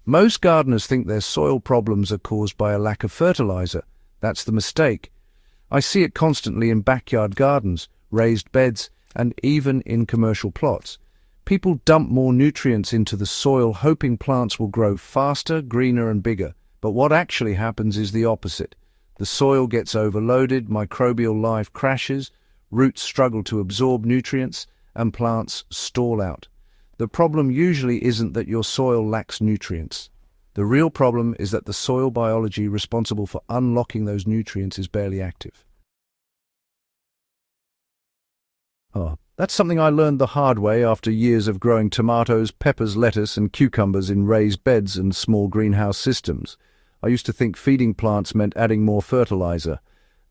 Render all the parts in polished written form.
Most gardeners think their soil problems are caused by a lack of fertilizer. That's the mistake. I see it constantly in backyard gardens, raised beds, and even in commercial plots. People dump more nutrients into the soil hoping plants will grow faster, greener and bigger. But what actually happens is the opposite. The soil gets overloaded, microbial life crashes, roots struggle to absorb nutrients, and plants stall out. The problem usually isn't that your soil lacks nutrients. The real problem is that the soil biology responsible for unlocking those nutrients is barely active. That's something I learned the hard way after years of growing tomatoes, peppers, lettuce, and cucumbers in raised beds and small greenhouse systems. I used to think feeding plants meant adding more fertilizer.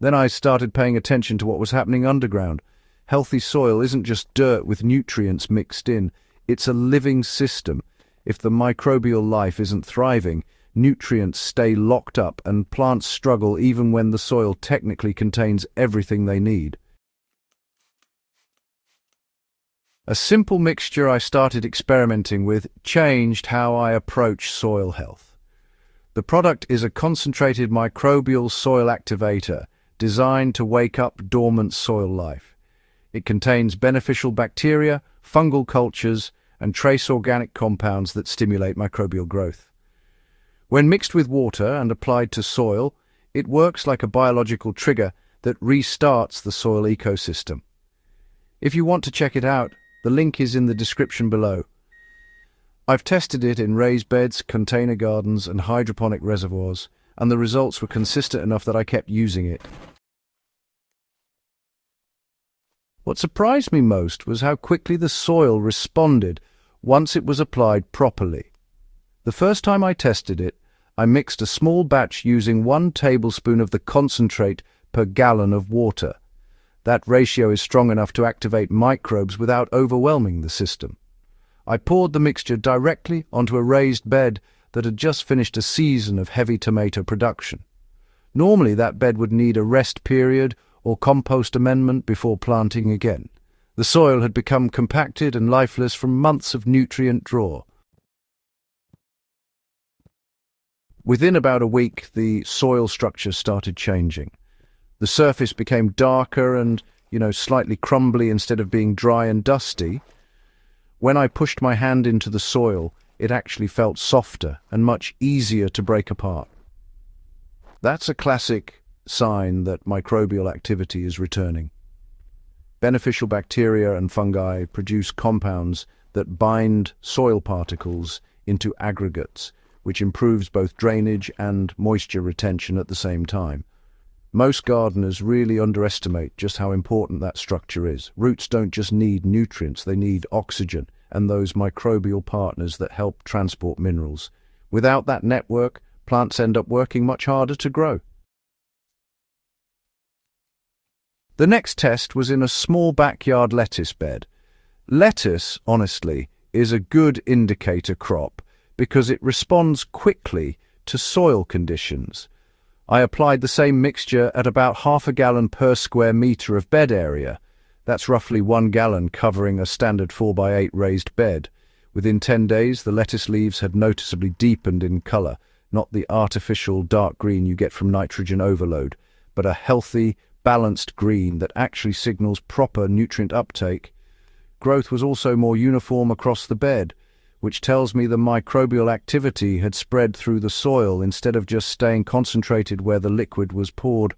Then I started paying attention to what was happening underground. Healthy soil isn't just dirt with nutrients mixed in. It's a living system. If the microbial life isn't thriving, nutrients stay locked up and plants struggle even when the soil technically contains everything they need. A simple mixture I started experimenting with changed how I approach soil health. The product is a concentrated microbial soil activator designed to wake up dormant soil life. It contains beneficial bacteria, fungal cultures, and trace organic compounds that stimulate microbial growth. When mixed with water and applied to soil, it works like a biological trigger that restarts the soil ecosystem. If you want to check it out, the link is in the description below. I've tested it in raised beds, container gardens, and hydroponic reservoirs, and the results were consistent enough that I kept using it. What surprised me most was how quickly the soil responded once it was applied properly. The first time I tested it, I mixed a small batch using 1 tablespoon of the concentrate per gallon of water. That ratio is strong enough to activate microbes without overwhelming the system. I poured the mixture directly onto a raised bed that had just finished a season of heavy tomato production. Normally that bed would need a rest period or compost amendment before planting again. The soil had become compacted and lifeless from months of nutrient draw. Within about a week, the soil structure started changing. The surface became darker and, slightly crumbly instead of being dry and dusty. When I pushed my hand into the soil, it actually felt softer and much easier to break apart. That's a classic sign that microbial activity is returning. Beneficial bacteria and fungi produce compounds that bind soil particles into aggregates, which improves both drainage and moisture retention at the same time. Most gardeners really underestimate just how important that structure is. Roots don't just need nutrients, they need oxygen and those microbial partners that help transport minerals. Without that network, plants end up working much harder to grow. The next test was in a small backyard lettuce bed. Lettuce, honestly, is a good indicator crop because it responds quickly to soil conditions. I applied the same mixture at about 1/2 gallon per square meter of bed area. That's roughly 1 gallon covering a standard 4x8 raised bed. Within 10 days, the lettuce leaves had noticeably deepened in color, not the artificial dark green you get from nitrogen overload, but a healthy, balanced green that actually signals proper nutrient uptake. Growth was also more uniform across the bed, which tells me the microbial activity had spread through the soil instead of just staying concentrated where the liquid was poured.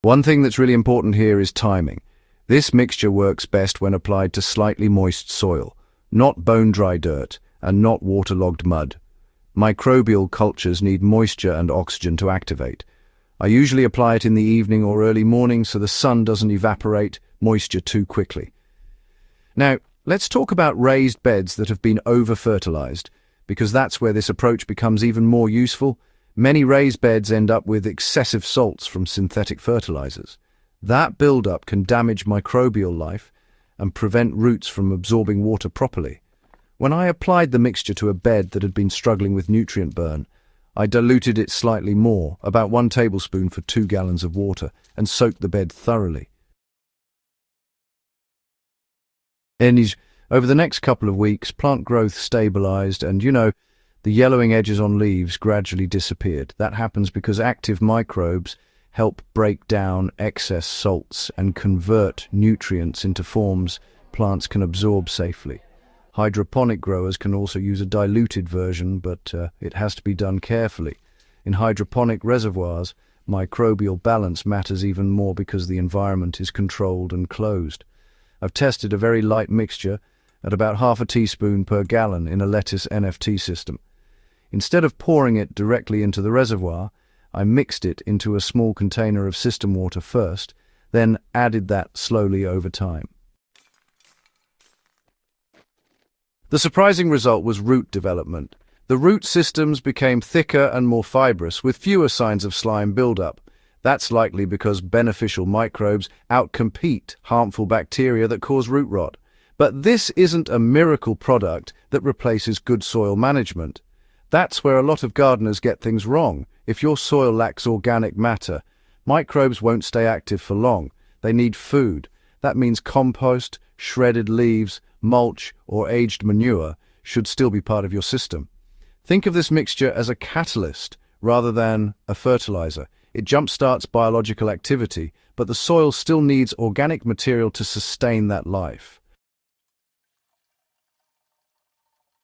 One thing that's really important here is timing. This mixture works best when applied to slightly moist soil, not bone-dry dirt and not waterlogged mud. Microbial cultures need moisture and oxygen to activate. I usually apply it in the evening or early morning so the sun doesn't evaporate moisture too quickly. Now, let's talk about raised beds that have been over-fertilized, because that's where this approach becomes even more useful. Many raised beds end up with excessive salts from synthetic fertilizers. That buildup can damage microbial life and prevent roots from absorbing water properly. When I applied the mixture to a bed that had been struggling with nutrient burn, I diluted it slightly more, about 1 tablespoon for 2 gallons of water, and soaked the bed thoroughly. Over the next couple of weeks, plant growth stabilized and, the yellowing edges on leaves gradually disappeared. That happens because active microbes help break down excess salts and convert nutrients into forms plants can absorb safely. Hydroponic growers can also use a diluted version, but it has to be done carefully. In hydroponic reservoirs, microbial balance matters even more because the environment is controlled and closed. I've tested a very light mixture at about half a teaspoon per gallon in a lettuce NFT system. Instead of pouring it directly into the reservoir, I mixed it into a small container of system water first, then added that slowly over time. The surprising result was root development. The root systems became thicker and more fibrous, with fewer signs of slime buildup. That's likely because beneficial microbes outcompete harmful bacteria that cause root rot. But this isn't a miracle product that replaces good soil management. That's where a lot of gardeners get things wrong. If your soil lacks organic matter, microbes won't stay active for long. They need food. That means compost, shredded leaves, mulch, or aged manure should still be part of your system. Think of this mixture as a catalyst rather than a fertilizer. It jumpstarts biological activity, but the soil still needs organic material to sustain that life.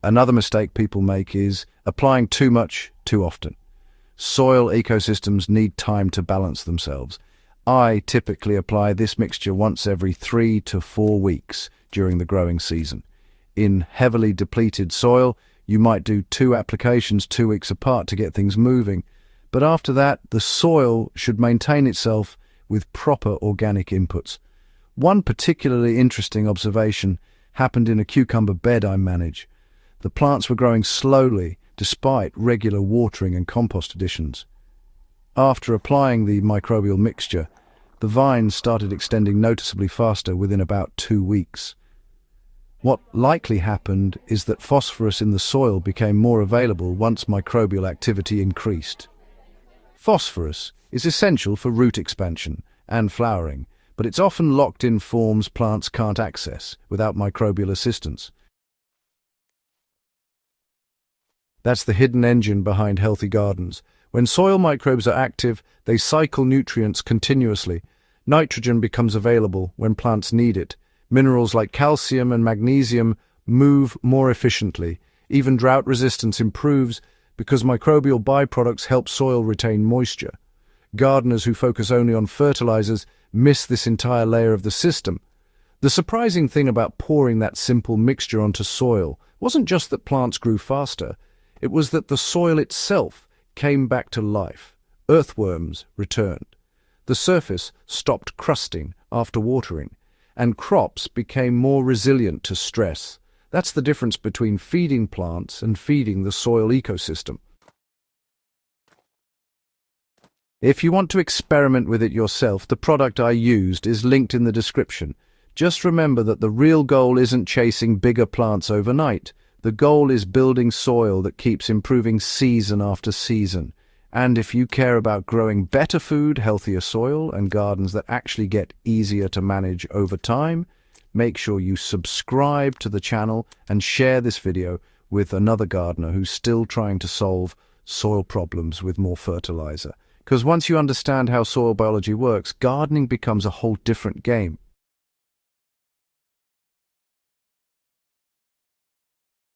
Another mistake people make is applying too much too often. Soil ecosystems need time to balance themselves. I typically apply this mixture once every 3 to 4 weeks during the growing season. In heavily depleted soil, you might do 2 applications 2 weeks apart to get things moving, but after that, the soil should maintain itself with proper organic inputs. One particularly interesting observation happened in a cucumber bed I manage. The plants were growing slowly despite regular watering and compost additions. After applying the microbial mixture, the vines started extending noticeably faster within about 2 weeks. What likely happened is that phosphorus in the soil became more available once microbial activity increased. Phosphorus is essential for root expansion and flowering, but it's often locked in forms plants can't access without microbial assistance. That's the hidden engine behind healthy gardens. When soil microbes are active, they cycle nutrients continuously. Nitrogen becomes available when plants need it. Minerals like calcium and magnesium move more efficiently. Even drought resistance improves because microbial byproducts help soil retain moisture. Gardeners who focus only on fertilizers miss this entire layer of the system. The surprising thing about pouring that simple mixture onto soil wasn't just that plants grew faster. It was that the soil itself came back to life. Earthworms returned. The surface stopped crusting after watering, and crops became more resilient to stress. That's the difference between feeding plants and feeding the soil ecosystem. If you want to experiment with it yourself, the product I used is linked in the description. Just remember that the real goal isn't chasing bigger plants overnight. The goal is building soil that keeps improving season after season. And if you care about growing better food, healthier soil, and gardens that actually get easier to manage over time, make sure you subscribe to the channel and share this video with another gardener who's still trying to solve soil problems with more fertilizer. Because once you understand how soil biology works, gardening becomes a whole different game.